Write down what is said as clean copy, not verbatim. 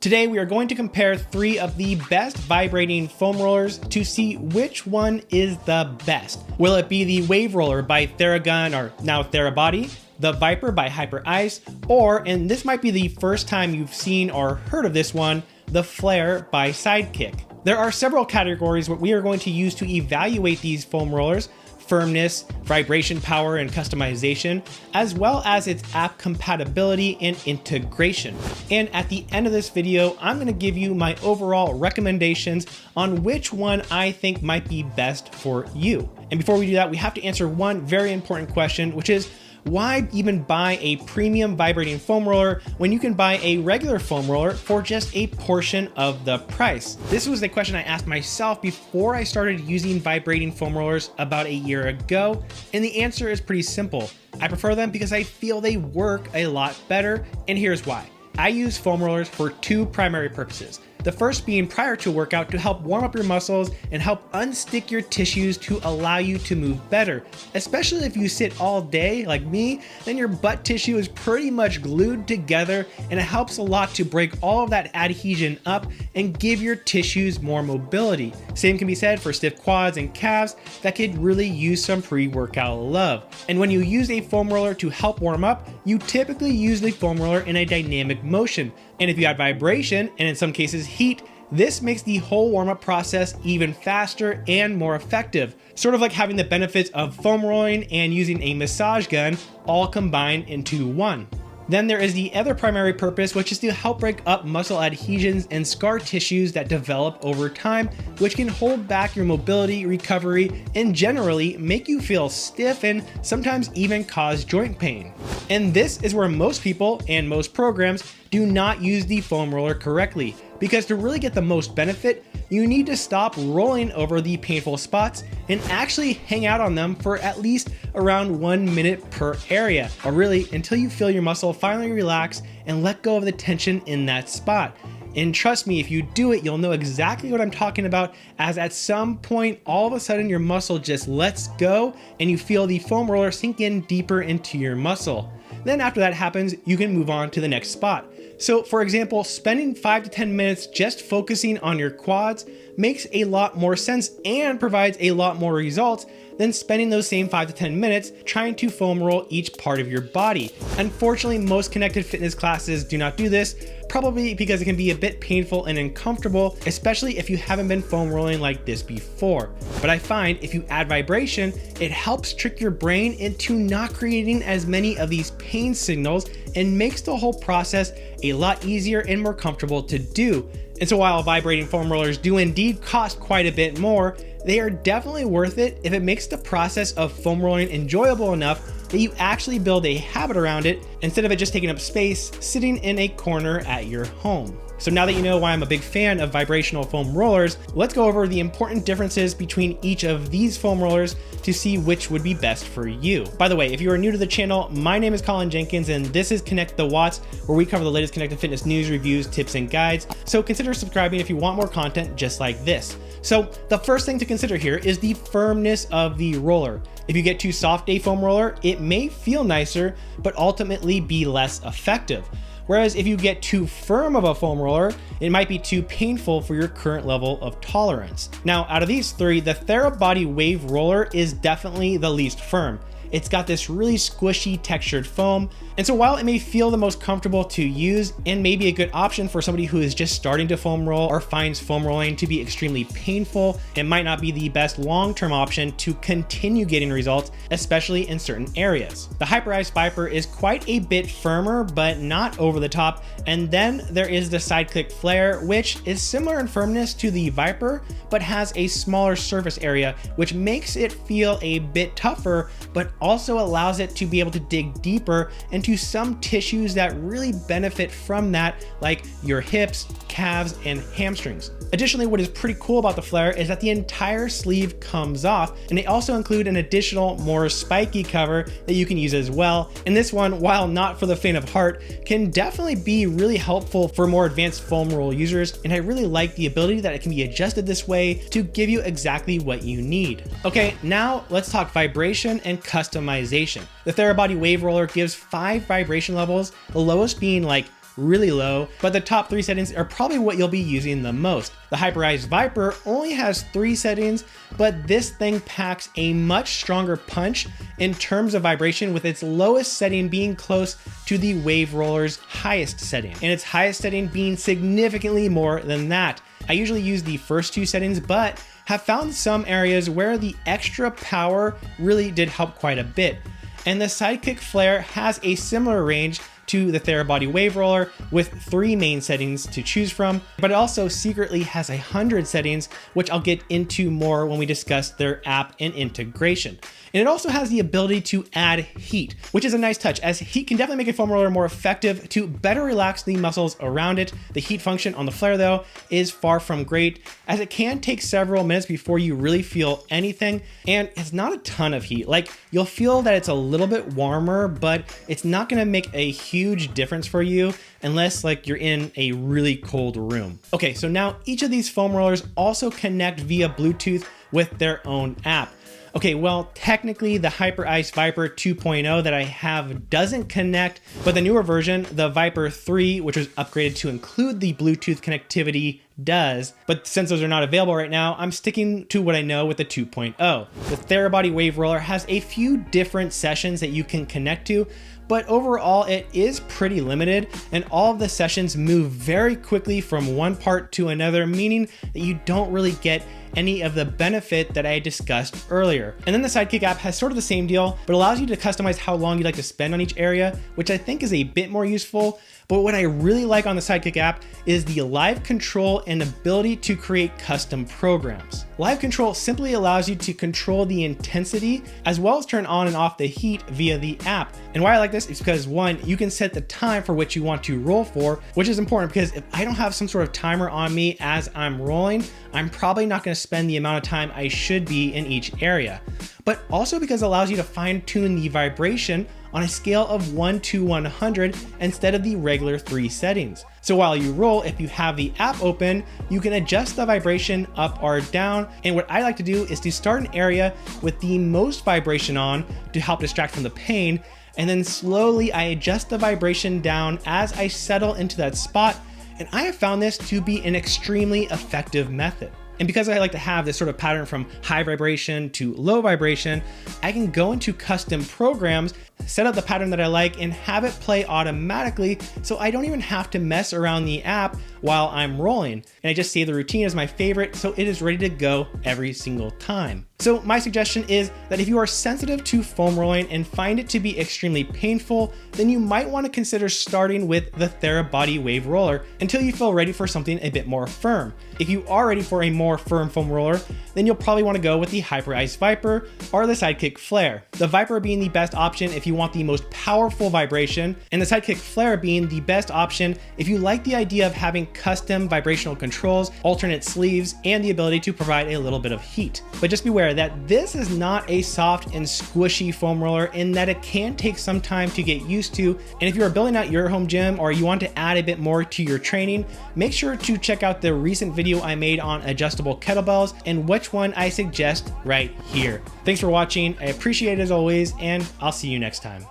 Today we are going to compare 3 of the best vibrating foam rollers to see which one is the best. Will it be the Wave Roller by Theragun, or now Therabody, the Vyper by Hyperice, or, and this might be the first time you've seen or heard of this one, the Flare by Sidekick. There are several categories what we are going to use to evaluate these foam rollers: firmness, vibration power, and customization, as well as its app compatibility and integration. And at the end of this video, I'm going to give you my overall recommendations on which one I think might be best for you. And before we do that, we have to answer one very important question, which is, why even buy a premium vibrating foam roller when you can buy a regular foam roller for just a portion of the price? This was the question I asked myself before I started using vibrating foam rollers about a year ago, and the answer is pretty simple. I prefer them because I feel they work a lot better, and here's why. I use foam rollers for 2 primary purposes. The first being prior to a workout to help warm up your muscles and help unstick your tissues to allow you to move better. Especially if you sit all day like me, then your butt tissue is pretty much glued together, and it helps a lot to break all of that adhesion up and give your tissues more mobility. Same can be said for stiff quads and calves that could really use some pre-workout love. And when you use a foam roller to help warm up, you typically use the foam roller in a dynamic motion. And if you add vibration, and in some cases heat, this makes the whole warm-up process even faster and more effective. Sort of like having the benefits of foam rolling and using a massage gun all combined into one. Then there is the other primary purpose, which is to help break up muscle adhesions and scar tissues that develop over time, which can hold back your mobility, recovery, and generally make you feel stiff and sometimes even cause joint pain. And this is where most people and most programs do not use the foam roller correctly, because to really get the most benefit, you need to stop rolling over the painful spots and actually hang out on them for at least around 1 minute per area, or really until you feel your muscle finally relax and let go of the tension in that spot. And trust me, if you do it, you'll know exactly what I'm talking about, as at some point, all of a sudden your muscle just lets go and you feel the foam roller sink in deeper into your muscle. Then after that happens, you can move on to the next spot. So for example, spending 5 to 10 minutes just focusing on your quads makes a lot more sense and provides a lot more results than spending those same 5 to 10 minutes trying to foam roll each part of your body. Unfortunately, most connected fitness classes do not do this, probably because it can be a bit painful and uncomfortable, especially if you haven't been foam rolling like this before. But I find if you add vibration, it helps trick your brain into not creating as many of these pain signals and makes the whole process a lot easier and more comfortable to do. And so while vibrating foam rollers do indeed cost quite a bit more, they are definitely worth it if it makes the process of foam rolling enjoyable enough that you actually build a habit around it instead of it just taking up space sitting in a corner at your home. So now that you know why I'm a big fan of vibrational foam rollers, let's go over the important differences between each of these foam rollers to see which would be best for you. By the way, if you are new to the channel, my name is Colin Jenkins and this is Connect the Watts, where we cover the latest connected fitness news, reviews, tips, and guides. So consider subscribing if you want more content just like this. So the first thing to consider here is the firmness of the roller. If you get too soft a foam roller, it may feel nicer, but ultimately be less effective. Whereas if you get too firm of a foam roller, it might be too painful for your current level of tolerance. Now, out of these 3, the Therabody Wave Roller is definitely the least firm. It's got this really squishy textured foam, and so while it may feel the most comfortable to use and may be a good option for somebody who is just starting to foam roll or finds foam rolling to be extremely painful, it might not be the best long-term option to continue getting results, especially in certain areas. The Hyperice Vyper is quite a bit firmer, but not over the top. And then there is the Sidekick Flare, which is similar in firmness to the Vyper, but has a smaller surface area, which makes it feel a bit tougher, but also allows it to be able to dig deeper into some tissues that really benefit from that, like your hips, calves, and hamstrings. Additionally, what is pretty cool about the Flare is that the entire sleeve comes off, and they also include an additional, more spiky cover that you can use as well. And this one, while not for the faint of heart, can definitely be really helpful for more advanced foam roll users, and I really like the ability that it can be adjusted this way to give you exactly what you need. Okay, now let's talk vibration and customization. The Therabody Wave Roller gives 5 vibration levels, the lowest being like really low, but the top 3 settings are probably what you'll be using the most. The Hyperice Vyper only has 3 settings, but this thing packs a much stronger punch in terms of vibration, with its lowest setting being close to the Wave Roller's highest setting, and its highest setting being significantly more than that. I usually use the first 2 settings, but have found some areas where the extra power really did help quite a bit. And the Sidekick Flare has a similar range to the Therabody Wave Roller with 3 main settings to choose from, but it also secretly has 100 settings, which I'll get into more when we discuss their app and integration. And it also has the ability to add heat, which is a nice touch, as heat can definitely make a foam roller more effective to better relax the muscles around it. The heat function on the Flare, though, is far from great, as it can take several minutes before you really feel anything, and it's not a ton of heat. Like, you'll feel that it's a little bit warmer, but it's not gonna make a huge difference for you unless like you're in a really cold room. Okay, so now each of these foam rollers also connect via Bluetooth with their own app. Okay, well, technically the Hyperice Vyper 2.0 that I have doesn't connect, but the newer version, the Vyper 3, which was upgraded to include the Bluetooth connectivity, does. But since those are not available right now, I'm sticking to what I know with the 2.0. The Therabody Wave Roller has a few different sessions that you can connect to, but overall it is pretty limited, and all of the sessions move very quickly from one part to another, meaning that you don't really get any of the benefit that I discussed earlier. And then the Sidekick app has sort of the same deal, but allows you to customize how long you'd like to spend on each area, which I think is a bit more useful. But what I really like on the Sidekick app is the live control and ability to create custom programs. Live control simply allows you to control the intensity as well as turn on and off the heat via the app. And why I like this is because, one, you can set the time for which you want to roll for, which is important because if I don't have some sort of timer on me as I'm rolling, I'm probably not going to spend the amount of time I should be in each area. But also because it allows you to fine tune the vibration on a scale of 1 to 100 instead of the regular 3 settings. So while you roll, if you have the app open, you can adjust the vibration up or down. And what I like to do is to start an area with the most vibration on to help distract from the pain. And then slowly I adjust the vibration down as I settle into that spot. And I have found this to be an extremely effective method. And because I like to have this sort of pattern from high vibration to low vibration, I can go into custom programs, set up the pattern that I like, and have it play automatically, so I don't even have to mess around the app while I'm rolling. And I just save the routine as my favorite, so it is ready to go every single time. So my suggestion is that if you are sensitive to foam rolling and find it to be extremely painful, then you might want to consider starting with the Therabody Wave Roller until you feel ready for something a bit more firm. If you are ready for a more firm foam roller, then you'll probably want to go with the Hyperice Vyper or the Sidekick Flare. The Vyper being the best option if you want the most powerful vibration, and the Sidekick Flare being the best option if you like the idea of having custom vibrational controls, alternate sleeves, and the ability to provide a little bit of heat. But just beware that this is not a soft and squishy foam roller, in that it can take some time to get used to. And if you are building out your home gym or you want to add a bit more to your training, make sure to check out the recent video I made on adjustable kettlebells and which one I suggest right here. Thanks for watching. I appreciate it as always, and I'll see you next time.